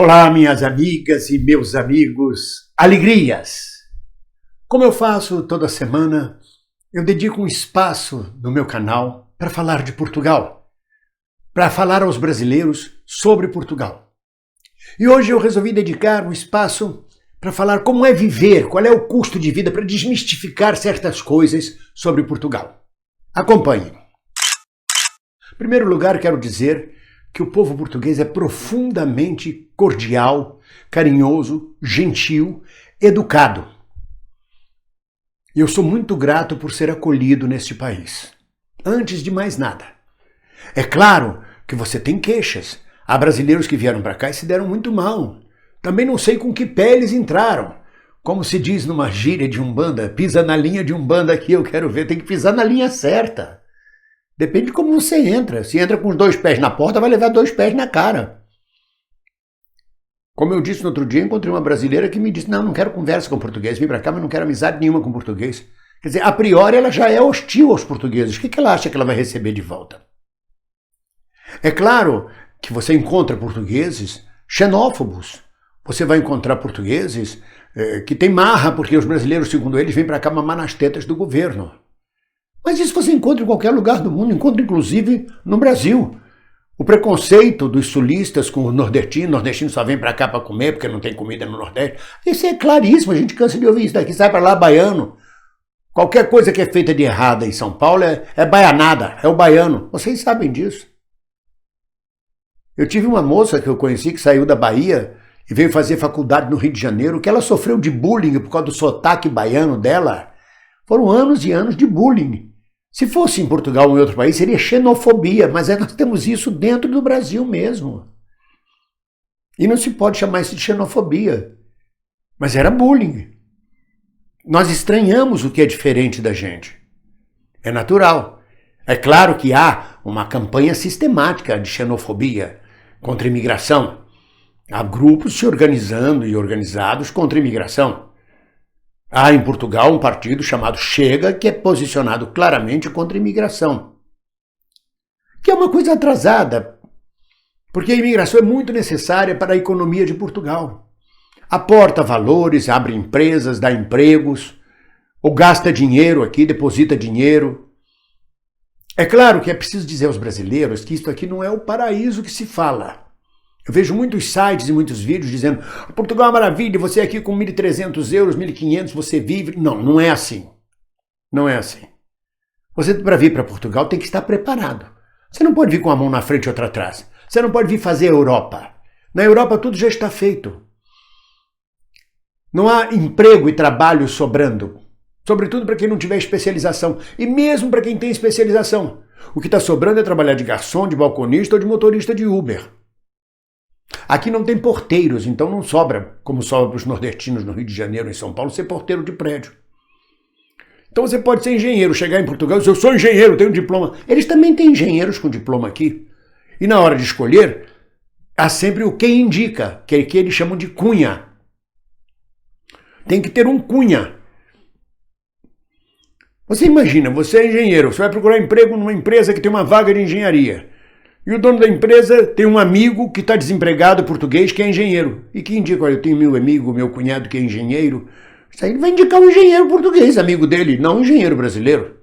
Olá, minhas amigas e meus amigos, alegrias! Como eu faço toda semana, eu dedico um espaço no meu canal para falar de Portugal, para falar aos brasileiros sobre Portugal. E hoje eu resolvi dedicar um espaço para falar como é viver, qual é o custo de vida, para desmistificar certas coisas sobre Portugal. Acompanhe. Em primeiro lugar, quero dizer que o povo português é profundamente cordial, carinhoso, gentil, educado. E eu sou muito grato por ser acolhido neste país. Antes de mais nada. É claro que você tem queixas. Há brasileiros que vieram para cá e se deram muito mal. Também não sei com que pé eles entraram. Como se diz numa gíria de Umbanda, pisa na linha de Umbanda aqui, eu quero ver, tem que pisar na linha certa. Depende de como você entra. Se entra com os 2 pés na porta, vai levar 2 pés na cara. Como eu disse no outro dia, encontrei uma brasileira que me disse, não quero conversa com português, vim para cá, mas não quero amizade nenhuma com português. Quer dizer, a priori ela já é hostil aos portugueses. O que ela acha que ela vai receber de volta? É claro que você encontra portugueses xenófobos. Você vai encontrar portugueses que têm marra, porque os brasileiros, segundo eles, vêm para cá mamar nas tetas do governo. Mas isso você encontra em qualquer lugar do mundo, encontra inclusive no Brasil. O preconceito dos sulistas com o nordestino só vem para cá para comer porque não tem comida no Nordeste. Isso é claríssimo, a gente cansa de ouvir isso daqui, sai para lá baiano. Qualquer coisa que é feita de errada em São Paulo é baianada, é o baiano. Vocês sabem disso. Eu tive uma moça que eu conheci que saiu da Bahia e veio fazer faculdade no Rio de Janeiro, que ela sofreu de bullying por causa do sotaque baiano dela. Foram anos e anos de bullying. Se fosse em Portugal ou em outro país, seria xenofobia, mas nós temos isso dentro do Brasil mesmo. E não se pode chamar isso de xenofobia. Mas era bullying. Nós estranhamos o que é diferente da gente. É natural. É claro que há uma campanha sistemática de xenofobia contra a imigração. Há grupos se organizando e organizados contra a imigração. Há em Portugal um partido chamado Chega, que é posicionado claramente contra a imigração. Que é uma coisa atrasada, porque a imigração é muito necessária para a economia de Portugal. Aporta valores, abre empresas, dá empregos, ou gasta dinheiro aqui, deposita dinheiro. É claro que é preciso dizer aos brasileiros que isso aqui não é o paraíso que se fala. Eu vejo muitos sites e muitos vídeos dizendo Portugal é uma maravilha, você aqui com 1.300 euros, 1.500, você vive. Não, não é assim. Não é assim. Você, para vir para Portugal, tem que estar preparado. Você não pode vir com a mão na frente e outra atrás. Você não pode vir fazer a Europa. Na Europa tudo já está feito. Não há emprego e trabalho sobrando. Sobretudo para quem não tiver especialização. E mesmo para quem tem especialização. O que está sobrando é trabalhar de garçom, de balconista ou de motorista de Uber. Aqui não tem porteiros, então não sobra, como sobra para os nordestinos no Rio de Janeiro, em São Paulo, ser porteiro de prédio. Então você pode ser engenheiro, chegar em Portugal e dizer, eu sou engenheiro, tenho um diploma. Eles também têm engenheiros com diploma aqui. E na hora de escolher, há sempre o quem indica, que eles chamam de cunha. Tem que ter um cunha. Você imagina, você é engenheiro, você vai procurar emprego numa empresa que tem uma vaga de engenharia. E o dono da empresa tem um amigo que está desempregado, português, que é engenheiro. E que indica, olha, eu tenho meu amigo, meu cunhado que é engenheiro. Isso aí ele vai indicar um engenheiro português, amigo dele, não um engenheiro brasileiro.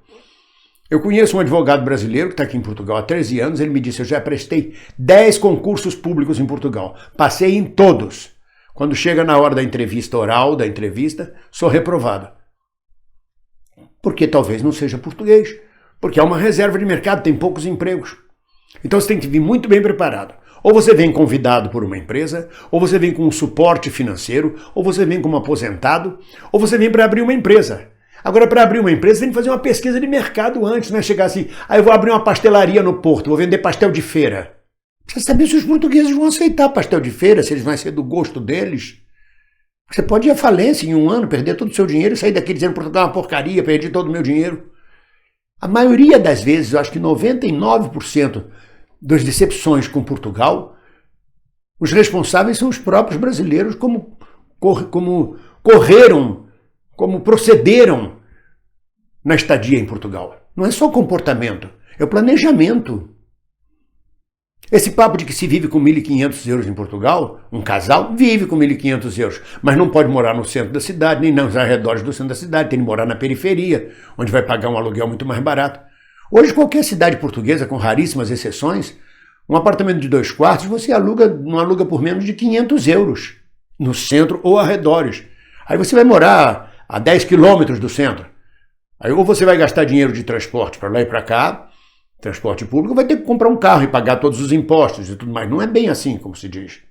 Eu conheço um advogado brasileiro que está aqui em Portugal há 13 anos, ele me disse, eu já prestei 10 concursos públicos em Portugal. Passei em todos. Quando chega na hora da entrevista oral, da entrevista, sou reprovado. Porque talvez não seja português. Porque há uma reserva de mercado, tem poucos empregos. Então você tem que vir muito bem preparado. Ou você vem convidado por uma empresa, ou você vem com um suporte financeiro, ou você vem como aposentado, ou você vem para abrir uma empresa. Agora, para abrir uma empresa, você tem que fazer uma pesquisa de mercado antes, não é chegar assim, eu vou abrir uma pastelaria no Porto, vou vender pastel de feira. Precisa saber se os portugueses vão aceitar pastel de feira, se eles vão ser do gosto deles. Você pode ir à falência em um ano, perder todo o seu dinheiro e sair daqui dizendo Portugal é uma porcaria, perdi todo o meu dinheiro. A maioria das vezes, eu acho que 99% das decepções com Portugal, os responsáveis são os próprios brasileiros, como correram, como procederam na estadia em Portugal. Não é só comportamento, é o planejamento. Esse papo de que se vive com 1.500 euros em Portugal, um casal vive com 1.500 euros, mas não pode morar no centro da cidade, nem nos arredores do centro da cidade, tem que morar na periferia, onde vai pagar um aluguel muito mais barato. Hoje, qualquer cidade portuguesa, com raríssimas exceções, um apartamento de 2 quartos você não aluga por menos de 500 euros, no centro ou arredores. Aí você vai morar a 10 quilômetros do centro. Aí ou você vai gastar dinheiro de transporte para lá e para cá, transporte público, vai ter que comprar um carro e pagar todos os impostos e tudo mais. Não é bem assim, como se diz.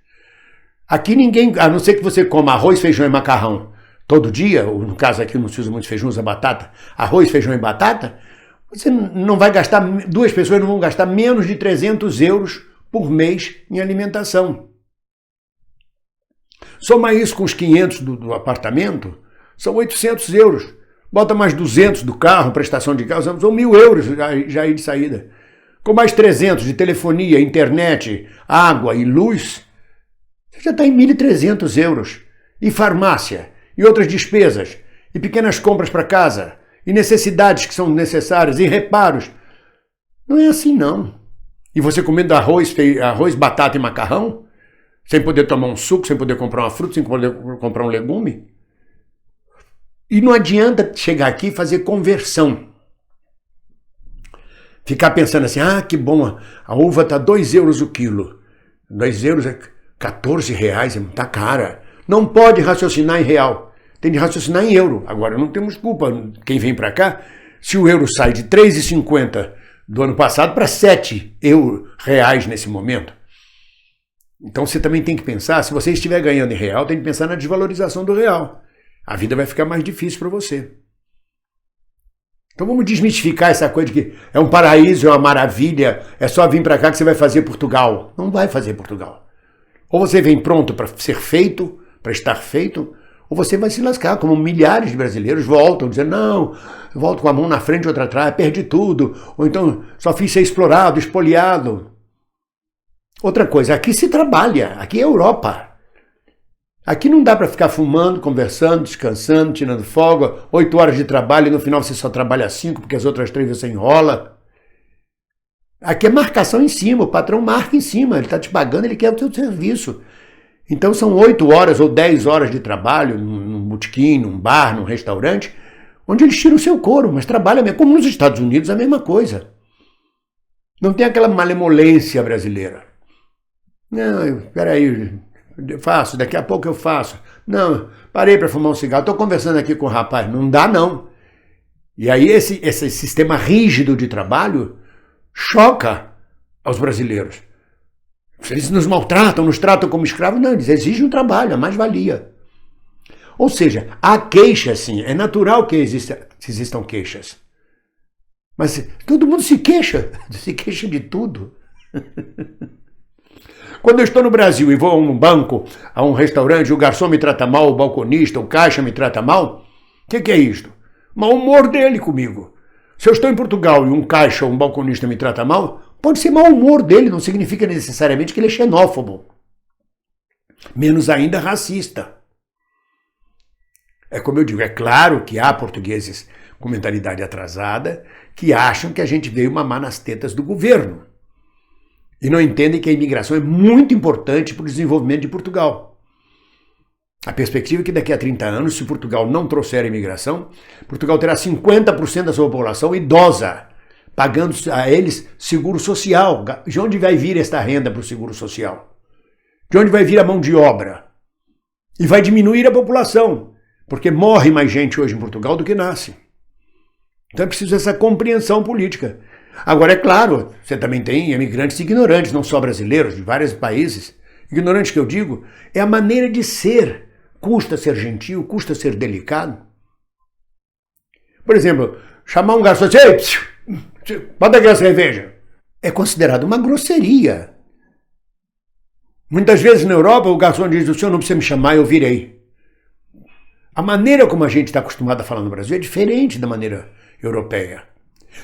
Aqui ninguém, a não ser que você coma arroz, feijão e macarrão todo dia, ou no caso aqui não se usa muito feijão, usa batata, arroz, feijão e batata, você não vai gastar, 2 pessoas não vão gastar menos de 300 euros por mês em alimentação. Soma isso com os 500 do apartamento, são 800 euros. Bota mais 200 do carro, prestação de carro, são 1.000 euros já aí de saída. Com mais 300 de telefonia, internet, água e luz, você já está em 1.300 euros. E farmácia, e outras despesas, e pequenas compras para casa, e necessidades que são necessárias, e reparos. Não é assim, não. E você comendo arroz, batata e macarrão, sem poder tomar um suco, sem poder comprar uma fruta, sem poder comprar um legume. E não adianta chegar aqui e fazer conversão. Ficar pensando assim, que bom, a uva está 2 euros o quilo. 2 euros é 14 reais, tá cara. Não pode raciocinar em real, tem de raciocinar em euro. Agora, não temos culpa, quem vem para cá, se o euro sai de 3,50 do ano passado para 7 reais nesse momento. Então você também tem que pensar, se você estiver ganhando em real, tem que pensar na desvalorização do real. A vida vai ficar mais difícil para você. Então vamos desmistificar essa coisa de que é um paraíso, é uma maravilha, é só vir para cá que você vai fazer Portugal. Não vai fazer Portugal. Ou você vem pronto para ser feito, para estar feito, ou você vai se lascar, como milhares de brasileiros voltam, dizendo, não, eu volto com a mão na frente e outra atrás, perdi tudo, ou então só fiz ser explorado, espoliado. Outra coisa, aqui se trabalha, aqui é Europa. Aqui não dá para ficar fumando, conversando, descansando, tirando folga, 8 horas de trabalho e no final você só trabalha 5 porque as outras 3 você enrola. Aqui é marcação em cima, o patrão marca em cima, ele está te pagando, ele quer o seu serviço. Então são 8 horas ou 10 horas de trabalho num botequim, num bar, num restaurante, onde eles tiram o seu couro, mas trabalha mesmo. Como nos Estados Unidos, a mesma coisa. Não tem aquela malemolência brasileira. Não, peraí, eu faço, daqui a pouco eu faço. Não, parei para fumar um cigarro, estou conversando aqui com o rapaz. Não dá, não. E aí esse sistema rígido de trabalho choca aos brasileiros. Eles nos maltratam, nos tratam como escravos. Não, eles exigem um trabalho, a mais-valia. Ou seja, há queixas, sim. É natural que existam queixas. Mas todo mundo se queixa de tudo. Quando eu estou no Brasil e vou a um banco, a um restaurante, o garçom me trata mal, o balconista, o caixa me trata mal, o que é isto? Mau humor dele comigo. Se eu estou em Portugal e um caixa ou um balconista me trata mal, pode ser mau humor dele, não significa necessariamente que ele é xenófobo. Menos ainda racista. É como eu digo, é claro que há portugueses com mentalidade atrasada que acham que a gente veio mamar nas tetas do governo. E não entendem que a imigração é muito importante para o desenvolvimento de Portugal. A perspectiva é que daqui a 30 anos, se Portugal não trouxer a imigração, Portugal terá 50% da sua população idosa, pagando a eles seguro social. De onde vai vir esta renda para o seguro social? De onde vai vir a mão de obra? E vai diminuir a população, porque morre mais gente hoje em Portugal do que nasce. Então é preciso essa compreensão política. Agora, é claro, você também tem imigrantes ignorantes, não só brasileiros, de vários países. Ignorantes que eu digo, é a maneira de ser. Custa ser gentil, custa ser delicado. Por exemplo, chamar um garçom e dizer, ei, bota aqui a cerveja. É considerado uma grosseria. Muitas vezes na Europa o garçom diz, o senhor não precisa me chamar, eu virei. A maneira como a gente está acostumado a falar no Brasil é diferente da maneira europeia.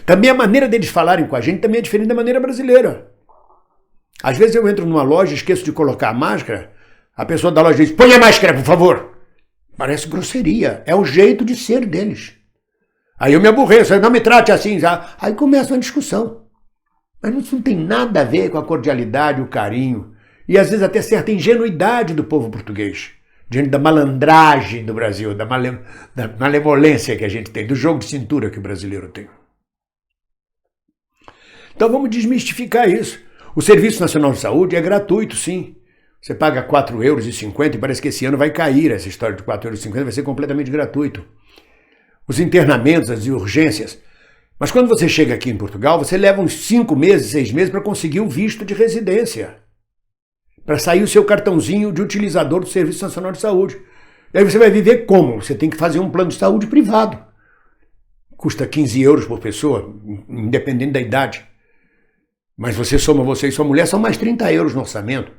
Também a maneira deles falarem com a gente também é diferente da maneira brasileira. Às vezes eu entro numa loja, esqueço de colocar a máscara, a pessoa da loja diz, põe a máscara, por favor. Parece grosseria, é o jeito de ser deles. Aí eu me aborreço, não me trate assim, já. Aí começa uma discussão. Mas isso não tem nada a ver com a cordialidade, o carinho e às vezes até certa ingenuidade do povo português, diante da malandragem do Brasil, da malevolência que a gente tem, do jogo de cintura que o brasileiro tem. Então vamos desmistificar isso. O Serviço Nacional de Saúde é gratuito, sim. Você paga R$ 4,50 e parece que esse ano vai cair essa história de R$ 4,50, vai ser completamente gratuito. Os internamentos, as urgências. Mas quando você chega aqui em Portugal, você leva uns 5 meses, 6 meses para conseguir um visto de residência. Para sair o seu cartãozinho de utilizador do Serviço Nacional de Saúde. E aí você vai viver como? Você tem que fazer um plano de saúde privado. Custa 15 euros por pessoa, independente da idade. Mas você e sua mulher, são mais 30 euros no orçamento.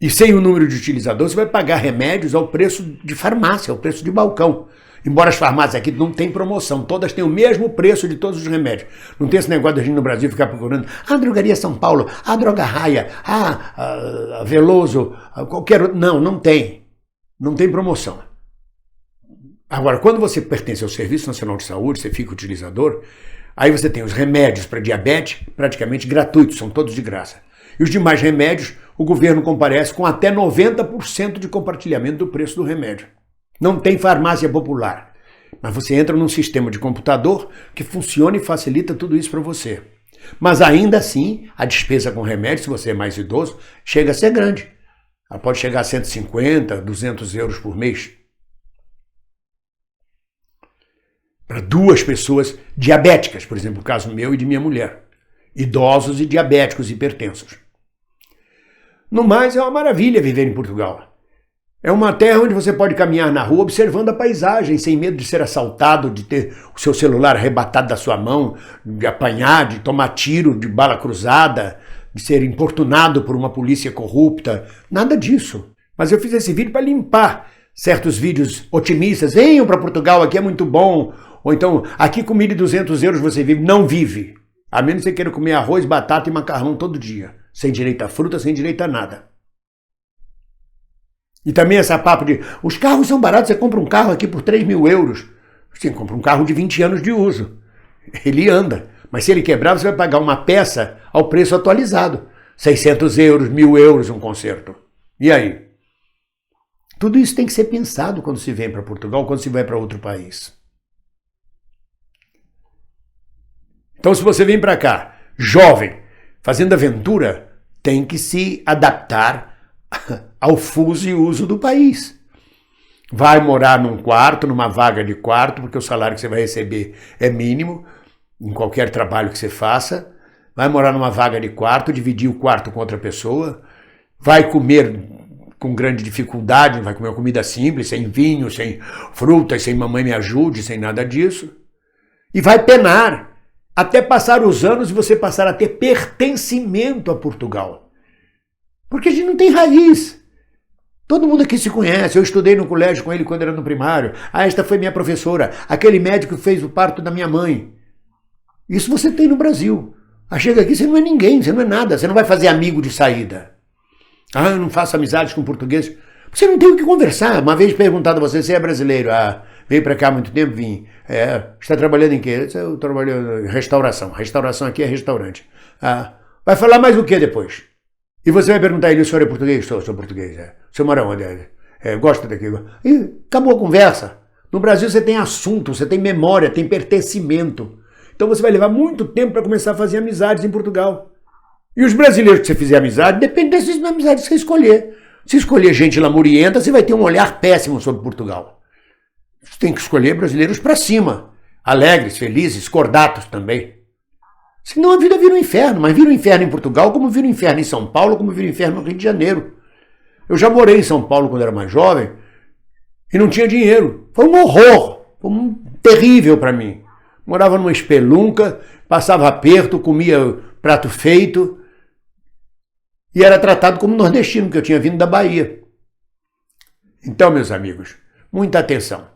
E sem o número de utilizadores, você vai pagar remédios ao preço de farmácia, ao preço de balcão. Embora as farmácias aqui não tenham promoção, todas têm o mesmo preço de todos os remédios. Não tem esse negócio de a gente no Brasil ficar procurando a Drogaria São Paulo, a Droga Raia, a Veloso, qualquer outro. Não tem. Não tem promoção. Agora, quando você pertence ao Serviço Nacional de Saúde, você fica utilizador, aí você tem os remédios para diabetes praticamente gratuitos, são todos de graça. E os demais remédios, o governo comparece com até 90% de compartilhamento do preço do remédio. Não tem farmácia popular, mas você entra num sistema de computador que funciona e facilita tudo isso para você. Mas ainda assim, a despesa com remédio, se você é mais idoso, chega a ser grande. Ela pode chegar a 150, 200 euros por mês. Para 2 pessoas diabéticas, por exemplo, o caso meu e de minha mulher. Idosos e diabéticos hipertensos. No mais, é uma maravilha viver em Portugal. É uma terra onde você pode caminhar na rua observando a paisagem, sem medo de ser assaltado, de ter o seu celular arrebatado da sua mão, de apanhar, de tomar tiro de bala cruzada, de ser importunado por uma polícia corrupta. Nada disso. Mas eu fiz esse vídeo para limpar certos vídeos otimistas. Venham para Portugal, aqui é muito bom. Ou então, aqui com 1.200 euros você vive. Não vive. A menos que você queira comer arroz, batata e macarrão todo dia. Sem direito a fruta, sem direito a nada. E também essa papo de, os carros são baratos, você compra um carro aqui por 3.000 euros. Você compra um carro de 20 anos de uso. Ele anda. Mas se ele quebrar, você vai pagar uma peça ao preço atualizado. 600 euros, 1.000 euros um conserto. E aí? Tudo isso tem que ser pensado quando se vem para Portugal, quando se vai para outro país. Então, se você vem para cá, jovem, fazendo aventura, tem que se adaptar ao fuso e uso do país. Vai morar num quarto, numa vaga de quarto, porque o salário que você vai receber é mínimo, em qualquer trabalho que você faça. Vai morar numa vaga de quarto, dividir o quarto com outra pessoa. Vai comer com grande dificuldade, vai comer uma comida simples, sem vinho, sem frutas, sem mamãe me ajude, sem nada disso. E vai penar, até passar os anos e você passar a ter pertencimento a Portugal. Porque a gente não tem raiz. Todo mundo aqui se conhece. Eu estudei no colégio com ele quando era no primário. Ah, esta foi minha professora. Aquele médico fez o parto da minha mãe. Isso você tem no Brasil. Ah, chega aqui, você não é ninguém, você não é nada. Você não vai fazer amigo de saída. Ah, eu não faço amizades com portugueses. Você não tem o que conversar. Uma vez perguntado a você é brasileiro. Ah, veio para cá há muito tempo? Vim. Está trabalhando em quê? Eu trabalho em restauração. Restauração aqui é restaurante. Ah, vai falar mais o que depois? E você vai perguntar a ele, o senhor é português? Sou português. O senhor mora onde? Gosta daquilo? E acabou a conversa. No Brasil você tem assunto, você tem memória, tem pertencimento. Então você vai levar muito tempo para começar a fazer amizades em Portugal. E os brasileiros que você fizer amizade, depende dessas amizades que você escolher. Se escolher gente lamurienta, você vai ter um olhar péssimo sobre Portugal. Você tem que escolher brasileiros para cima. Alegres, felizes, cordatos também. Senão a vida vira um inferno, mas vira um inferno em Portugal, como vira um inferno em São Paulo, como vira um inferno no Rio de Janeiro. Eu já morei em São Paulo quando era mais jovem e não tinha dinheiro. Foi um horror, foi terrível para mim. Morava numa espelunca, passava aperto, comia prato feito e era tratado como nordestino, porque eu tinha vindo da Bahia. Então, meus amigos, muita atenção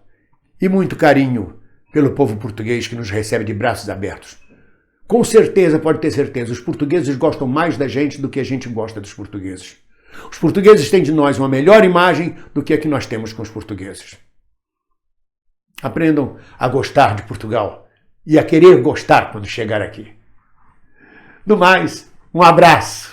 e muito carinho pelo povo português que nos recebe de braços abertos. Com certeza, pode ter certeza, os portugueses gostam mais da gente do que a gente gosta dos portugueses. Os portugueses têm de nós uma melhor imagem do que a que nós temos com os portugueses. Aprendam a gostar de Portugal e a querer gostar quando chegar aqui. Do mais, um abraço.